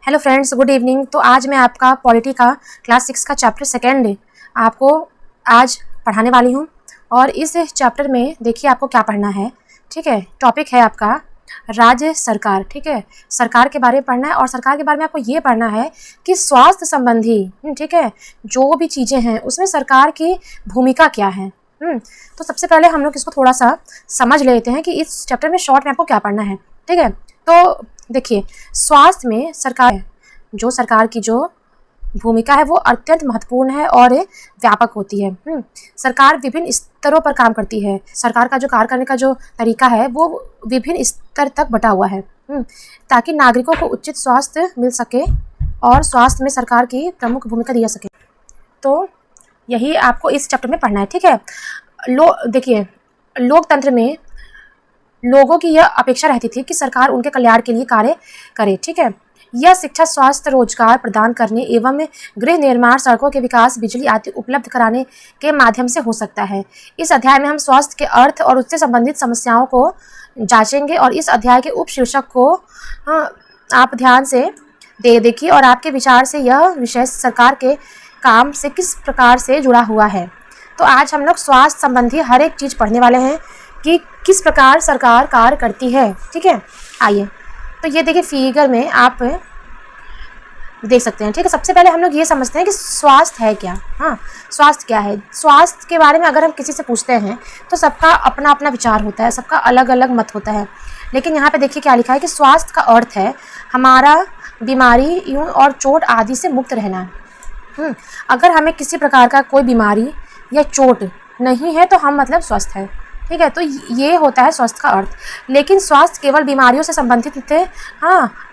Hello friends, good evening. तो आज मैं आपका पॉलिटी का क्लास 6 का चैप्टर सेकेंड आपको आज पढ़ाने वाली हूँ। और इस चैप्टर में देखिए आपको क्या पढ़ना है। ठीक है, टॉपिक है आपका राज्य सरकार। ठीक है, सरकार के बारे में पढ़ना है और सरकार के बारे में आपको ये पढ़ना है कि स्वास्थ्य संबंधी ठीक है जो भी चीज़ें हैं उसमें सरकार की भूमिका क्या है। तो सबसे पहले हम लोग इसको थोड़ा सा समझ लेते हैं कि इस चैप्टर में शॉर्ट में आपको क्या पढ़ना है। ठीक है, तो देखिए स्वास्थ्य में सरकार की जो भूमिका है वो अत्यंत महत्वपूर्ण है और व्यापक होती है। सरकार विभिन्न स्तरों पर काम करती है। सरकार का जो कार्य करने का जो तरीका है वो विभिन्न स्तर तक बटा हुआ है ताकि नागरिकों को उचित स्वास्थ्य मिल सके और स्वास्थ्य में सरकार की प्रमुख भूमिका दी जा सके। तो यही आपको इस चैप्टर में पढ़ना है। ठीक है, देखिए लोकतंत्र में लोगों की यह अपेक्षा रहती थी कि सरकार उनके कल्याण के लिए कार्य करे। ठीक है, यह शिक्षा, स्वास्थ्य, रोजगार प्रदान करने एवं गृह निर्माण, सड़कों के विकास, बिजली आदि उपलब्ध कराने के माध्यम से हो सकता है। इस अध्याय में हम स्वास्थ्य के अर्थ और उससे संबंधित समस्याओं को जांचेंगे और इस अध्याय के उपशीर्षक को आप ध्यान से देखिए और आपके विचार से यह विषय सरकार के काम से किस प्रकार से जुड़ा हुआ है। तो आज हम लोग स्वास्थ्य संबंधी हर एक चीज़ पढ़ने वाले हैं कि किस प्रकार सरकार कार्य करती है। ठीक है, आइए तो ये देखिए फिगर में आप देख सकते हैं। ठीक है, सबसे पहले हम लोग ये समझते हैं कि स्वास्थ्य है क्या। स्वास्थ्य क्या है। स्वास्थ्य के बारे में अगर हम किसी से पूछते हैं तो सबका अपना अपना विचार होता है, सबका अलग अलग मत होता है। लेकिन यहाँ पे देखिए क्या लिखा है कि स्वास्थ्य का अर्थ है हमारा बीमारियों और चोट आदि से मुक्त रहना। अगर हमें किसी प्रकार का कोई बीमारी या चोट नहीं है तो हम मतलब स्वस्थ है। ठीक है, तो ये होता है स्वास्थ्य का अर्थ। लेकिन स्वास्थ्य केवल बीमारियों से संबंधित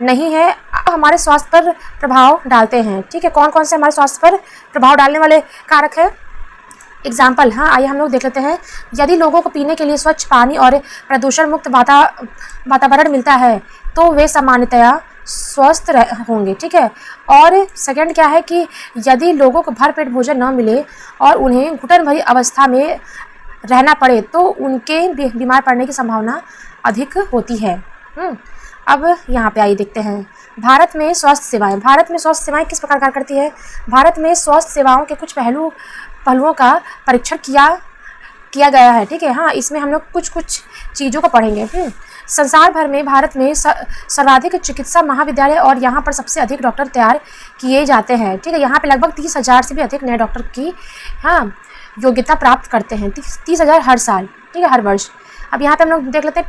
नहीं है, हमारे स्वास्थ्य पर प्रभाव डालते हैं। ठीक है, कौन कौन से हमारे स्वास्थ्य पर प्रभाव डालने वाले कारक है। एग्जाम्पल आइए हम लोग देख लेते हैं। यदि लोगों को पीने के लिए स्वच्छ पानी और प्रदूषण मुक्त वातावरण मिलता है तो वे सामान्यतया स्वस्थ होंगे। ठीक है, और सेकंड क्या है कि यदि लोगों को भरपेट भोजन न मिले और उन्हें घुटन भरी अवस्था में रहना पड़े तो उनके बीमार पड़ने की संभावना अधिक होती है। अब यहाँ पे आइए देखते हैं भारत में स्वास्थ्य सेवाएं। भारत में स्वास्थ्य सेवाएं किस प्रकार कार्य करती है। भारत में स्वास्थ्य सेवाओं के कुछ पहलुओं का परीक्षण किया गया है। ठीक है, इसमें हम लोग कुछ चीज़ों को पढ़ेंगे। संसार भर में भारत में सर्वाधिक चिकित्सा महाविद्यालय और यहाँ पर सबसे अधिक डॉक्टर तैयार किए जाते हैं। ठीक है, यहाँ पे लगभग 30,000 से भी अधिक नए डॉक्टर की योग्यता प्राप्त करते हैं। 30,000 हर साल। ठीक है, हर वर्ष। अब यहाँ पे हम लोग देख लेते हैं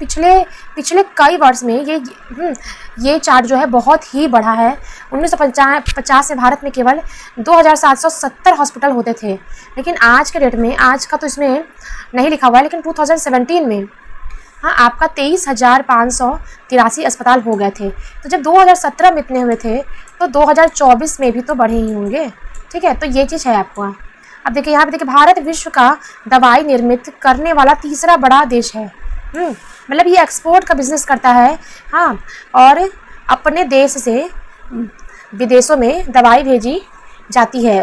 पिछले कई वर्ष में ये चार्ट जो है बहुत ही बढ़ा है। 1950 में भारत में केवल 2,770 हॉस्पिटल होते थे, लेकिन आज के डेट में, आज का तो इसमें नहीं लिखा हुआ है, लेकिन 2017 में आपका 23,583 अस्पताल हो गए थे। तो जब 2017 में इतने हुए थे तो 2024 में भी तो बढ़े ही होंगे। ठीक है, तो ये चीज़ है आपको। अब देखिए यहाँ पे देखिए भारत विश्व का दवाई निर्मित करने वाला तीसरा बड़ा देश है। मतलब ये एक्सपोर्ट का बिजनेस करता है। और अपने देश से विदेशों में दवाई भेजी जाती है।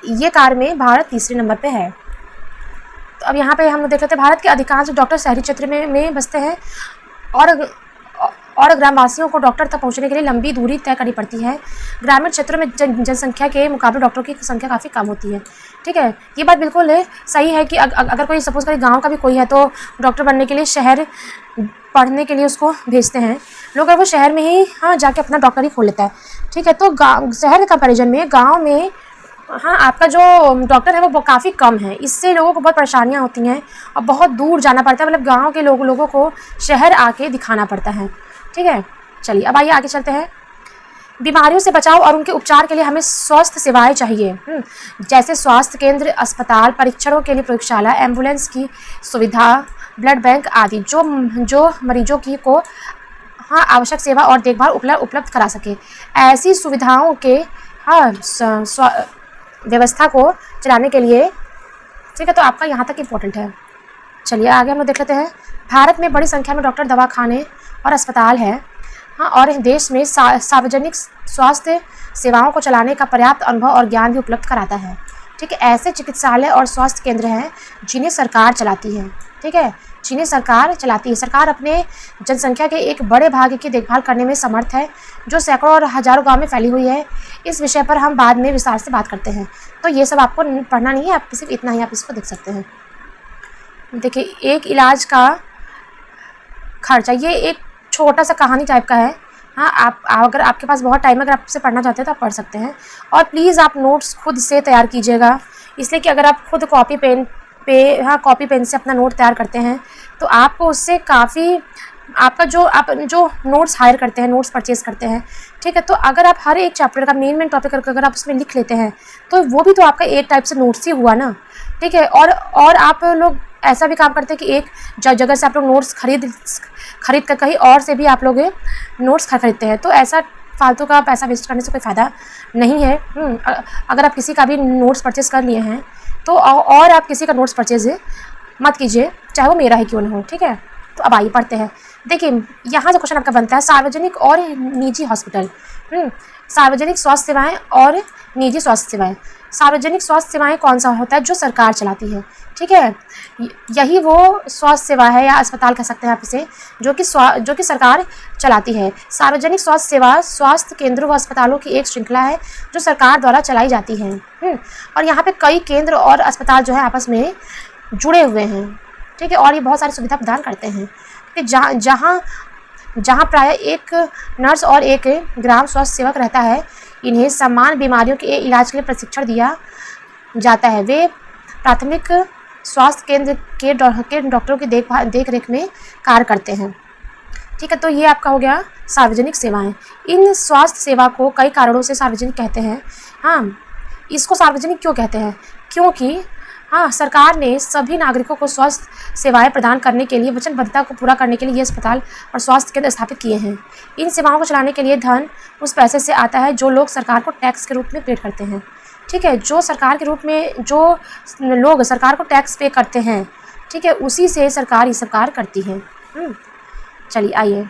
ये कार्य में भारत तीसरे नंबर पे है। तो अब यहाँ पे हम लोग देख लेते हैं भारत के अधिकांश डॉक्टर शहरी क्षेत्र में बसते हैं और ग्रामवासियों को डॉक्टर तक पहुंचने के लिए लंबी दूरी तय करनी पड़ती है। ग्रामीण क्षेत्रों में जनसंख्या के मुकाबले डॉक्टरों की संख्या काफ़ी कम होती है। ठीक है, ये बात बिल्कुल सही है कि अगर कोई सपोज करें गांव का भी कोई है तो डॉक्टर बनने के लिए शहर पढ़ने के लिए उसको भेजते हैं लोग, अगर वो शहर में ही जाके अपना डॉक्टर ही खोल लेता है। ठीक है, तो शहर के कंपेरिजन में गाँव में आपका जो डॉक्टर है वो काफ़ी कम है। इससे लोगों को बहुत परेशानियाँ होती हैं और बहुत दूर जाना पड़ता है। मतलब गांव के लोगों को शहर आके दिखाना पड़ता है। ठीक है, चलिए अब आइए आगे चलते हैं। बीमारियों से बचाव और उनके उपचार के लिए हमें स्वास्थ्य सेवाएं चाहिए, जैसे स्वास्थ्य केंद्र, अस्पताल, परीक्षणों के लिए प्रयोगशाला, एम्बुलेंस की सुविधा, ब्लड बैंक आदि जो मरीजों की को आवश्यक सेवा और देखभाल उपलब्ध करा सके। ऐसी सुविधाओं के व्यवस्था को चलाने के लिए। ठीक है, तो आपका यहाँ तक इम्पोर्टेंट है। चलिए आगे हम लोग देख लेते हैं। भारत में बड़ी संख्या में डॉक्टर, दवाखाने और अस्पताल है। और देश में सार्वजनिक स्वास्थ्य सेवाओं को चलाने का पर्याप्त अनुभव और ज्ञान भी उपलब्ध कराता है। ठीक है, ऐसे चिकित्सालय और स्वास्थ्य केंद्र हैं जिन्हें सरकार चलाती है। ठीक है, जिन्हें सरकार चलाती है। सरकार अपने जनसंख्या के एक बड़े भाग की देखभाल करने में समर्थ है, जो सैकड़ों और हज़ारों गाँव में फैली हुई है। इस विषय पर हम बाद में विस्तार से बात करते हैं। तो ये सब आपको पढ़ना नहीं है, आप सिर्फ इतना ही आप इसको देख सकते हैं। देखिए, एक इलाज का खर्चा, ये एक छोटा सा कहानी टाइप का है। हाँ, आप अगर आपके पास बहुत टाइम है, अगर आप इसे पढ़ना चाहते हैं तो आप पढ़ सकते हैं। और प्लीज़ आप नोट्स खुद से तैयार कीजिएगा, इसलिए कि अगर आप खुद कॉपी पेन से अपना नोट तैयार करते हैं तो आपको उससे काफ़ी आपका आप जो नोट्स हायर करते हैं, नोट्स परचेज़ करते हैं, ठीक है, तो अगर आप हर एक चैप्टर का मेन टॉपिक अगर आप उसमें लिख लेते हैं तो वो भी तो आपका एक टाइप से नोट्स ही हुआ ना, ठीक है। और आप लोग ऐसा भी काम करते हैं कि एक जगह से आप लोग नोट्स खरीद कर कहीं और से भी आप लोग नोट्स खरीदते हैं, तो ऐसा फालतू का पैसा वेस्ट करने से कोई फ़ायदा नहीं है। अगर आप किसी का भी नोट्स परचेज़ कर लिए हैं तो और आप किसी का नोट्स परचेज़ मत कीजिए, चाहे वो मेरा ही क्यों ना हो, ठीक है। तो अब आइए पढ़ते हैं। देखिए, यहाँ से क्वेश्चन आपका बनता है, सार्वजनिक और निजी हॉस्पिटल। सार्वजनिक स्वास्थ्य सेवाएं और निजी स्वास्थ्य सेवाएं। सार्वजनिक स्वास्थ्य सेवाएं कौन सा होता है? जो सरकार चलाती है, ठीक है। यही वो स्वास्थ्य सेवा है या अस्पताल कह सकते हैं आप इसे, जो कि सरकार चलाती है। सार्वजनिक स्वास्थ्य सेवा स्वास्थ्य केंद्रों व अस्पतालों की एक श्रृंखला है जो सरकार द्वारा चलाई जाती है। और यहाँ पे कई केंद्र और अस्पताल जो है आपस में जुड़े हुए हैं, ठीक है, और ये बहुत सारी सुविधा प्रदान करते हैं कि जहाँ प्राय एक नर्स और एक ग्राम स्वास्थ्य सेवक रहता है। इन्हें समान बीमारियों के इलाज के लिए प्रशिक्षण दिया जाता है। वे प्राथमिक स्वास्थ्य केंद्र के डॉक्टरों की देख रेख में कार्य करते हैं, ठीक है। तो ये आपका हो गया सार्वजनिक सेवाएं। इन स्वास्थ्य सेवा को कई कारणों से सार्वजनिक कहते हैं। हाँ, इसको सार्वजनिक क्यों कहते हैं? क्योंकि हाँ, सरकार ने सभी नागरिकों को स्वास्थ्य सेवाएं प्रदान करने के लिए वचनबद्धता को पूरा करने के लिए ये अस्पताल और स्वास्थ्य केंद्र स्थापित किए हैं। इन सेवाओं को चलाने के लिए धन उस पैसे से आता है जो लोग सरकार को टैक्स के रूप में पे करते हैं, ठीक है। जो सरकार के रूप में जो लोग सरकार को टैक्स पे करते हैं, ठीक है, उसी से सरकार ये सब कार्य करती है। चलिए आइए,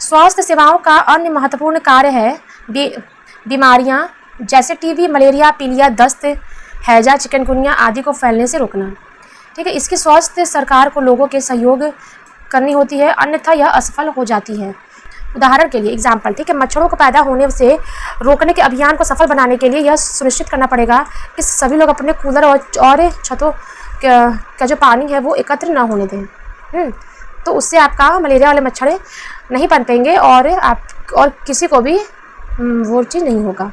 स्वास्थ्य सेवाओं का अन्य महत्वपूर्ण कार्य है बीमारियाँ जैसे टीबी, मलेरिया, पीलिया, दस्त, हैजा, चिकनगुनिया आदि को फैलने से रोकना, ठीक है। इसकी स्वास्थ्य सरकार को लोगों के सहयोग करनी होती है, अन्यथा यह असफल हो जाती है। उदाहरण के लिए एग्जाम्पल, ठीक है, मच्छरों को पैदा होने से रोकने के अभियान को सफल बनाने के लिए यह सुनिश्चित करना पड़ेगा कि सभी लोग अपने कूलर और छतों का जो पानी है वो एकत्र ना होने दें। तो उससे आपका मलेरिया वाले मच्छर नहीं पनपेंगे और किसी को भी वो चीज़ नहीं होगा।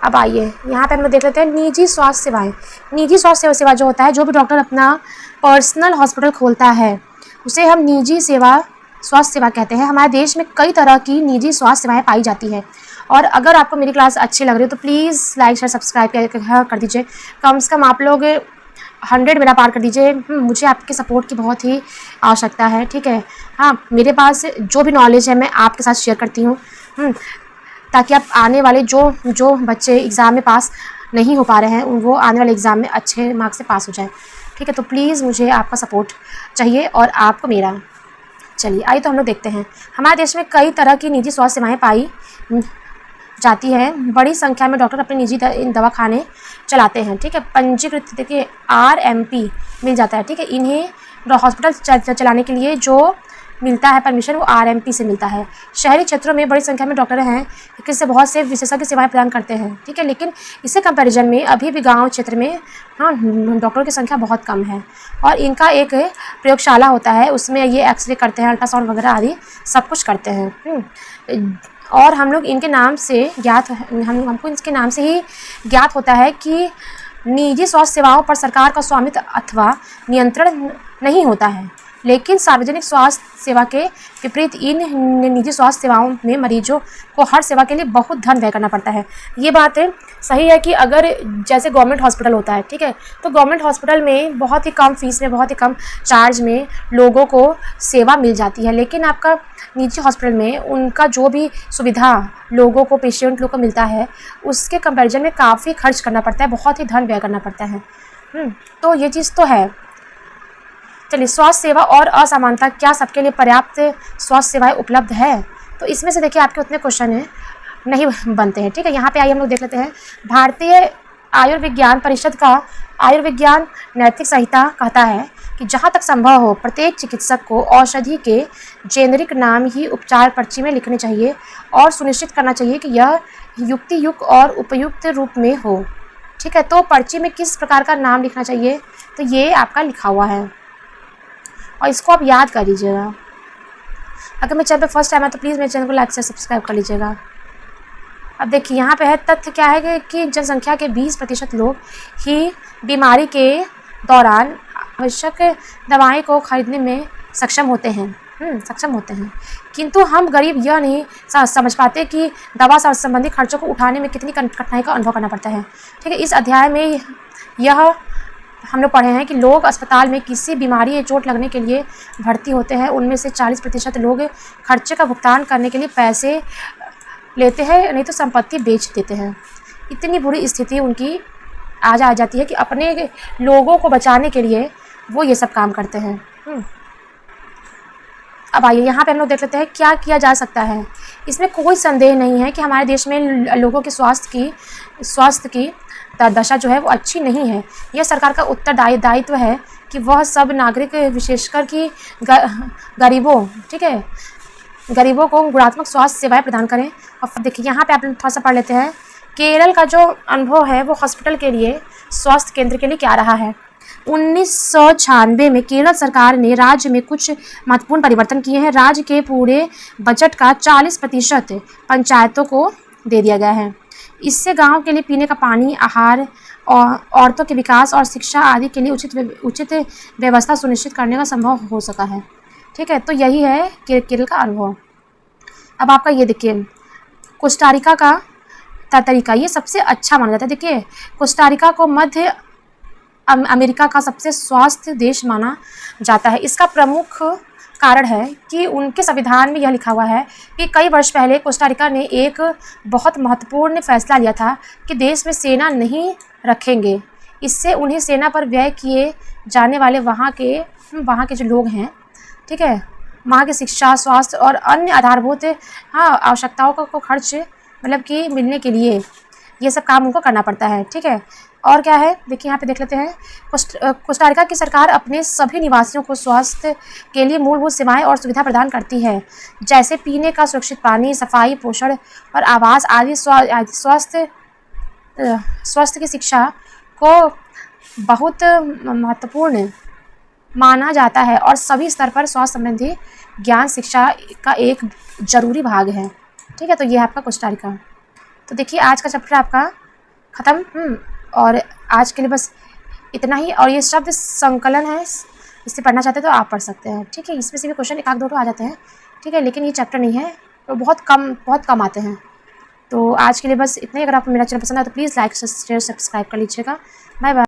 अब आइए, यहाँ पे हम लोग देख लेते हैं निजी स्वास्थ्य सेवाएं। निजी स्वास्थ्य सेवा जो होता है, जो भी डॉक्टर अपना पर्सनल हॉस्पिटल खोलता है उसे हम निजी स्वास्थ्य सेवा कहते हैं। हमारे देश में कई तरह की निजी स्वास्थ्य सेवाएं पाई जाती है। और अगर आपको मेरी क्लास अच्छी लग रही हो तो प्लीज़ लाइक शेयर सब्सक्राइब कर दीजिए। कम से कम आप लोग 100 मेरा पार कर दीजिए। मुझे आपके सपोर्ट की बहुत ही आवश्यकता है, ठीक है। हाँ, मेरे पास जो भी नॉलेज है मैं आपके साथ शेयर करती हूँ, ताकि आप आने वाले जो बच्चे एग्ज़ाम में पास नहीं हो पा रहे हैं वो आने वाले एग्ज़ाम में अच्छे मार्क्स से पास हो जाए, ठीक है। तो प्लीज़ मुझे आपका सपोर्ट चाहिए और आपको मेरा। चलिए आइए, तो हम लोग देखते हैं। हमारे देश में कई तरह की निजी स्वास्थ्य सेवाएं पाई जाती है। बड़ी संख्या में डॉक्टर अपने निजी दवाखाने चलाते हैं, ठीक है। पंजीकृत, देखिए RMP मिल जाता है, ठीक है। इन्हें हॉस्पिटल चलाने के लिए जो मिलता है परमिशन वो RMP से मिलता है। शहरी क्षेत्रों में बड़ी संख्या में डॉक्टर हैं, इससे बहुत से विशेषज्ञ सेवाएं प्रदान करते हैं, ठीक है। लेकिन इससे कंपैरिजन में अभी भी गांव क्षेत्र में डॉक्टरों की संख्या बहुत कम है। और इनका एक प्रयोगशाला होता है, उसमें ये एक्सरे करते हैं, अल्ट्रासाउंड वगैरह आदि सब कुछ करते हैं। और हम लोग इनके नाम से हमको इसके नाम से ही ज्ञात होता है कि निजी स्वास्थ्य सेवाओं पर सरकार का स्वामित्व अथवा नियंत्रण नहीं होता है। लेकिन सार्वजनिक स्वास्थ्य सेवा के विपरीत इन निजी स्वास्थ्य सेवाओं में मरीजों को हर सेवा के लिए बहुत धन व्यय करना पड़ता है। ये बात सही है कि अगर जैसे गवर्नमेंट हॉस्पिटल होता है, ठीक है, तो गवर्नमेंट हॉस्पिटल में बहुत ही कम फीस में, बहुत ही कम चार्ज में लोगों को सेवा मिल जाती है। लेकिन आपका निजी हॉस्पिटल में उनका जो भी सुविधा लोगों को, पेशेंट लोग को मिलता है, उसके कंपैरिजन में काफ़ी खर्च करना पड़ता है, बहुत ही धन व्यय करना पड़ता है। तो ये चीज़ तो है। चलिए, स्वास्थ्य सेवा और असमानता, क्या सबके लिए पर्याप्त स्वास्थ्य सेवाएं उपलब्ध है? तो इसमें से देखिए आपके उतने क्वेश्चन नहीं बनते हैं, ठीक है। यहाँ पे आइए हम लोग देख लेते हैं। भारतीय आयुर्विज्ञान परिषद का आयुर्विज्ञान नैतिक संहिता कहता है कि जहाँ तक संभव हो प्रत्येक चिकित्सक को औषधि के जेनेरिक नाम ही उपचार पर्ची में लिखने चाहिए और सुनिश्चित करना चाहिए कि यह युक्ति युक्त और उपयुक्त रूप में हो। ठीक है, तो पर्ची में किस प्रकार का नाम लिखना चाहिए, तो ये आपका लिखा हुआ है और इसको आप याद कर लीजिएगा। अगर मेरे चैनल पे फर्स्ट टाइम है तो प्लीज़ मेरे चैनल को लाइक से सब्सक्राइब कर लीजिएगा। अब देखिए यहाँ पे है तथ्य क्या है कि जनसंख्या के 20% लोग ही बीमारी के दौरान आवश्यक दवाएं को खरीदने में सक्षम होते हैं किंतु हम गरीब यह नहीं समझ पाते कि दवा संबंधी खर्चों को उठाने में कितनी कठिनाई का अनुभव करना पड़ता है। ठीक है, इस अध्याय में यह हम लोग पढ़े हैं कि लोग अस्पताल में किसी बीमारी या चोट लगने के लिए भर्ती होते हैं, उनमें से 40% लोग खर्चे का भुगतान करने के लिए पैसे लेते हैं, नहीं तो संपत्ति बेच देते हैं। इतनी बुरी स्थिति उनकी आ जाती है कि अपने लोगों को बचाने के लिए वो ये सब काम करते हैं। अब आइए यहाँ पे हम लोग देख लेते हैं क्या किया जा सकता है। इसमें कोई संदेह नहीं है कि हमारे देश में लोगों के स्वास्थ्य की दशा जो है वो अच्छी नहीं है। यह सरकार का उत्तरदायित्व है कि वह सब नागरिक विशेषकर कि गरीबों, ठीक है, गरीबों को गुणात्मक स्वास्थ्य सेवाएं प्रदान करें। और देखिए यहाँ पे आप थोड़ा सा पढ़ लेते हैं केरल का जो अनुभव है वो हॉस्पिटल के लिए, स्वास्थ्य केंद्र के लिए क्या रहा है। 1996 में केरल सरकार ने राज्य में कुछ महत्वपूर्ण परिवर्तन किए हैं। राज्य के पूरे बजट का 40% पंचायतों को दे दिया गया है। इससे गांव के लिए पीने का पानी, आहार और औरतों के विकास और शिक्षा आदि के लिए उचित व्यवस्था सुनिश्चित करने का संभव हो सका है। ठीक है, तो यही है केरल का अनुभव। अब आपका ये देखिए कोस्टारिका का तरीका, ये सबसे अच्छा माना जाता है। देखिए कोस्टारिका को मध्य अमेरिका का सबसे स्वास्थ्य देश माना जाता है। इसका प्रमुख कारण है कि उनके संविधान में यह लिखा हुआ है कि कई वर्ष पहले कोस्टारिका ने एक बहुत महत्वपूर्ण फैसला लिया था कि देश में सेना नहीं रखेंगे। इससे उन्हें सेना पर व्यय किए जाने वाले वहाँ के जो लोग हैं, ठीक है, वहाँ की शिक्षा, स्वास्थ्य और अन्य आधारभूत आवश्यकताओं को खर्च मतलब कि मिलने के लिए ये सब काम उनको करना पड़ता है। ठीक है, और क्या है देखिए यहाँ पे देख लेते हैं। कोस्टारिका की सरकार अपने सभी निवासियों को स्वास्थ्य के लिए मूलभूत सेवाएं और सुविधा प्रदान करती है, जैसे पीने का सुरक्षित पानी, सफाई, पोषण और आवास आदि। स्वास्थ्य की शिक्षा को बहुत महत्वपूर्ण माना जाता है और सभी स्तर पर स्वास्थ्य संबंधी ज्ञान शिक्षा का एक जरूरी भाग है। ठीक है, तो ये है आपका कोस्टारिका। तो देखिए आज का चैप्टर आपका ख़त्म। और आज के लिए बस इतना ही। और ये शब्द संकलन है, इससे पढ़ना चाहते हैं तो आप पढ़ सकते हैं। ठीक है, इसमें से भी क्वेश्चन एक आध दो आ जाते हैं। ठीक है, लेकिन ये चैप्टर नहीं है तो बहुत कम आते हैं। तो आज के लिए बस इतना ही। अगर आपको मेरा चैनल पसंद आए तो प्लीज़ लाइक शेयर सब्सक्राइब कर लीजिएगा। Bye bye.